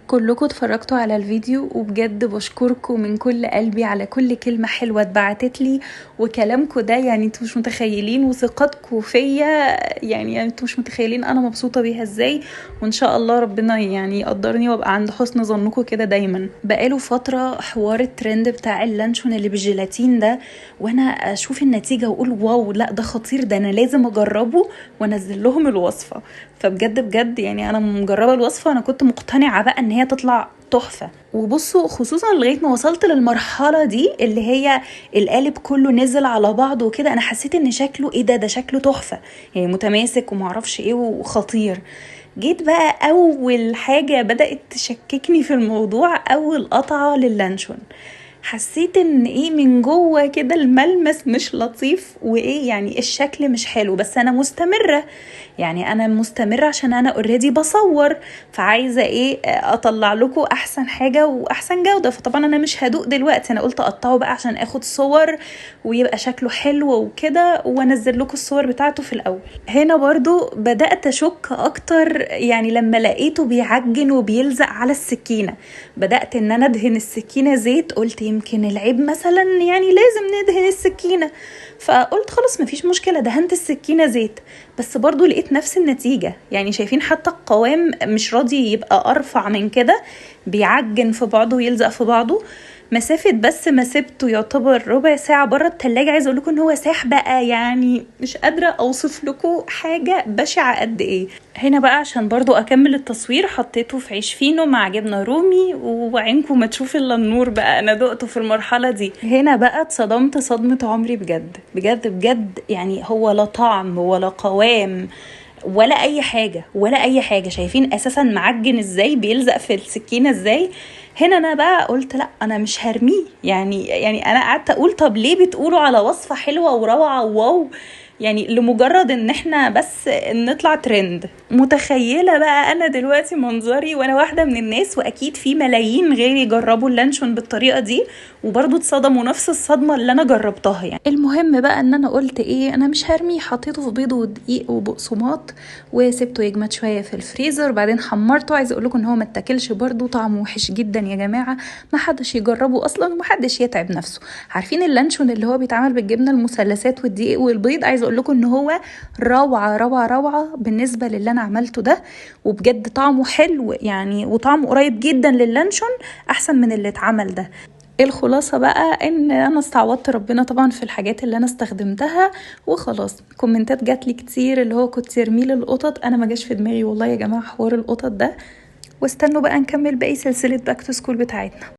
كلكم اتفرجتوا على الفيديو وبجد بشكركم من كل قلبي على كل كلمة حلوة اتبعتت لي، وكلامكم ده يعني انتوا مش متخيلين، وثقتكم فيا يعني انتوا مش متخيلين انا مبسوطة بيها ازاي. وان شاء الله ربنا يعني يقدرني وابقى عند حسن ظنكم كده دايما. بقاله فترة حوار الترند بتاع اللانشون اللي بالجيلاتين ده، وانا اشوف النتيجة واقول واو لا ده خطير، ده انا لازم اجربه وانزل لهم الوصفة. فبجد بجد يعني انا مجربه الوصفه، انا كنت مقتنعه بقى ان هي تطلع تحفه. وبصوا خصوصا لغايه ما وصلت للمرحله دي اللي هي القالب كله نزل على بعضه وكده، انا حسيت ان شكله ايه ده شكله تحفه يعني متماسك ومعرفش ايه وخطير. جيت بقى اول حاجه بدات تشككني في الموضوع اول قطعه للانشون، حسيت ان ايه من جوه كده الملمس مش لطيف، وايه يعني الشكل مش حلو. بس انا مستمرة، يعني انا مستمرة عشان انا اوريدي بصور، فعايزة ايه اطلع لكم احسن حاجة واحسن جودة. فطبعا انا مش هدوق دلوقتي، انا قلت اقطعه بقى عشان اخد صور ويبقى شكله حلو وكده، وانزل لكم الصور بتاعته في الاول. هنا برضو بدأت اشك اكتر، يعني لما لقيته بيعجن وبيلزق على السكينة بدأت ان انا ادهن السكينة زيت، قلت يمكن العيب مثلا يعني لازم ندهن السكينة. فقلت خلاص مفيش مشكلة، دهنت السكينة زيت، بس برضو لقيت نفس النتيجة. يعني شايفين حتى القوام مش راضي يبقى ارفع من كده، بيعجن في بعضه ويلزق في بعضه. مسافة بس ما سبته يعتبر ربع ساعة بره التلاجة، عايزة اقول لكم ان هو ساح بقى، يعني مش قادرة اوصف لكم حاجة بشعة قد ايه. هنا بقى عشان برضو اكمل التصوير حطيته في عيش فينو مع جبنة رومي، وعينكم ما تشوف الا النور بقى، انا دقته في المرحلة دي. هنا بقى اتصدمت صدمة عمري بجد بجد بجد، يعني هو لا طعم ولا قوام ولا اي حاجة ولا اي حاجة. شايفين اساسا معجن ازاي، بيلزق في السكينة ازاي. هنا انا بقى قلت لا انا مش هرميه، يعني انا قعدت اقول طب ليه بتقولوا على وصفة حلوة وروعة واو، يعني لمجرد ان احنا بس نطلع ترند. متخيلة بقى انا دلوقتي منظري وانا واحدة من الناس، واكيد في ملايين غيري جربوا اللانشون بالطريقة دي وبرضو اتصدموا نفس الصدمة اللي انا جربتها. يعني المهم بقى ان انا قلت ايه، انا مش هرميه، حطيته في بيض ودقيق وبقسماط وسبته يجمد شوية في الفريزر، بعدين حمرته. عايزه اقول لكم ان هو ما اتاكلش برضو، طعمه وحش جدا يا جماعة، ما حدش يجربه اصلا وما حدش يتعب نفسه. عارفين اللانشون اللي هو بيتعمل بالجبنة المثلثات والدقيق والبيض، عايزه اقول لكم ان هو روعة روعة روعة بالنسبة للي انا عملته ده، وبجد طعمه حلو يعني، وطعمه قريب جدا لللانشون احسن من اللي اتعمل ده. الخلاصة بقى ان انا استعوضت ربنا طبعا في الحاجات اللي انا استخدمتها وخلاص. كومنتات جات لي كتير اللي هو كنت ترميه للقطط، انا ما جاش في دماغي والله يا جماعة حوار القطط ده. واستنوا بقى نكمل باقي سلسلة باك تو سكول بتاعتنا.